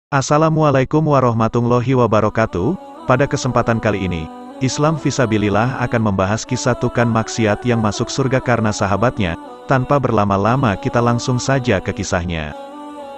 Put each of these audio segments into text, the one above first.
Assalamualaikum warahmatullahi wabarakatuh. Pada kesempatan kali ini, Islam Fisabilillah akan membahas kisah tukang maksiat yang masuk surga karena sahabatnya. Tanpa berlama-lama kita langsung saja ke kisahnya.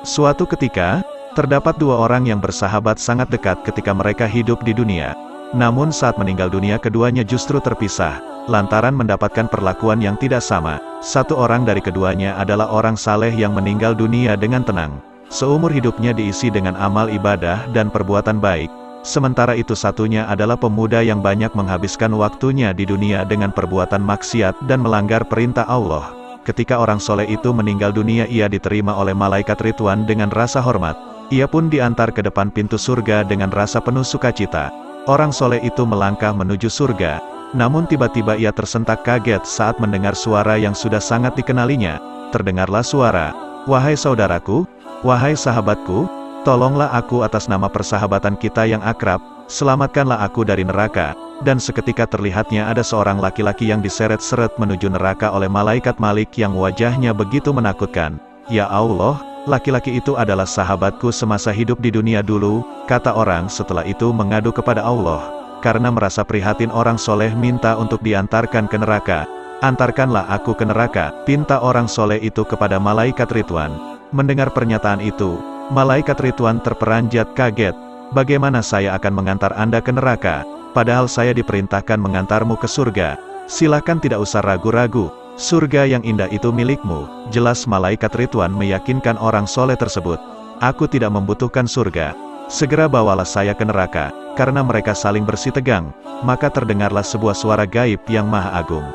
Suatu ketika, terdapat dua orang yang bersahabat sangat dekat ketika mereka hidup di dunia. Namun saat meninggal dunia keduanya justru terpisah, lantaran mendapatkan perlakuan yang tidak sama. Satu orang dari keduanya adalah orang saleh yang meninggal dunia dengan tenang. Seumur hidupnya diisi dengan amal ibadah dan perbuatan baik. Sementara itu satunya adalah pemuda yang banyak menghabiskan waktunya di dunia dengan perbuatan maksiat dan melanggar perintah Allah. Ketika orang soleh itu meninggal dunia, ia diterima oleh malaikat Ridwan dengan rasa hormat. Ia pun diantar ke depan pintu surga dengan rasa penuh sukacita. Orang soleh itu melangkah menuju surga. Namun tiba-tiba ia tersentak kaget saat mendengar suara yang sudah sangat dikenalinya. Terdengarlah suara, "Wahai saudaraku, wahai sahabatku, tolonglah aku atas nama persahabatan kita yang akrab, selamatkanlah aku dari neraka." Dan seketika terlihatnya ada seorang laki-laki yang diseret-seret menuju neraka oleh malaikat Malik yang wajahnya begitu menakutkan. "Ya Allah, laki-laki itu adalah sahabatku semasa hidup di dunia dulu," kata orang setelah itu mengadu kepada Allah. Karena merasa prihatin, orang soleh minta untuk diantarkan ke neraka. "Antarkanlah aku ke neraka," pinta orang soleh itu kepada malaikat Ridwan. Mendengar pernyataan itu, malaikat Ridwan terperanjat kaget. "Bagaimana saya akan mengantar Anda ke neraka? Padahal saya diperintahkan mengantarmu ke surga. Silakan, tidak usah ragu-ragu. Surga yang indah itu milikmu." Jelas malaikat Ridwan meyakinkan orang soleh tersebut. "Aku tidak membutuhkan surga. Segera bawalah saya ke neraka." Karena mereka saling bersitegang, maka terdengarlah sebuah suara gaib yang maha agung.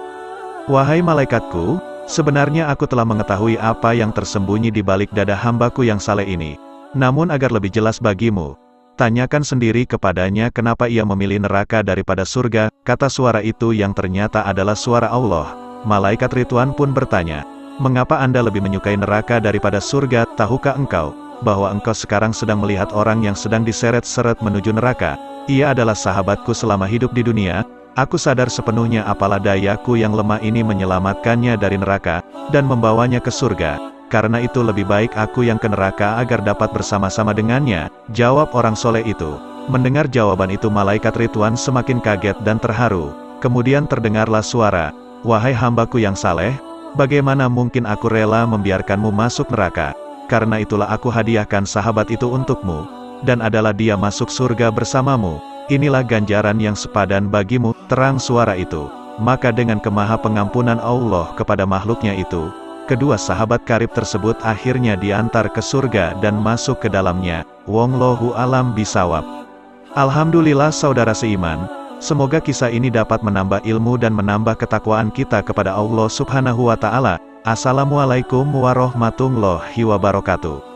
"Wahai malaikatku, sebenarnya aku telah mengetahui apa yang tersembunyi di balik dada hambaku yang saleh ini. Namun agar lebih jelas bagimu, tanyakan sendiri kepadanya kenapa ia memilih neraka daripada surga," kata suara itu yang ternyata adalah suara Allah. Malaikat Ridwan pun bertanya, "Mengapa Anda lebih menyukai neraka daripada surga? Tahukah engkau bahwa engkau sekarang sedang melihat orang yang sedang diseret-seret menuju neraka? Ia adalah sahabatku selama hidup di dunia. Aku sadar sepenuhnya apalah dayaku yang lemah ini menyelamatkannya dari neraka, dan membawanya ke surga. Karena itu lebih baik aku yang ke neraka agar dapat bersama-sama dengannya," jawab orang soleh itu. Mendengar jawaban itu malaikat Ridwan semakin kaget dan terharu. Kemudian terdengarlah suara, "Wahai hambaku yang saleh, bagaimana mungkin aku rela membiarkanmu masuk neraka? Karena itulah aku hadiahkan sahabat itu untukmu, dan adalah dia masuk surga bersamamu. Inilah ganjaran yang sepadan bagimu," terang suara itu. Maka dengan kemaha pengampunan Allah kepada makhluknya itu, kedua sahabat karib tersebut akhirnya diantar ke surga dan masuk ke dalamnya. Wallahu alam bisawab. Alhamdulillah saudara seiman, semoga kisah ini dapat menambah ilmu dan menambah ketakwaan kita kepada Allah Subhanahu wa Ta'ala. Assalamualaikum warahmatullahi wabarakatuh.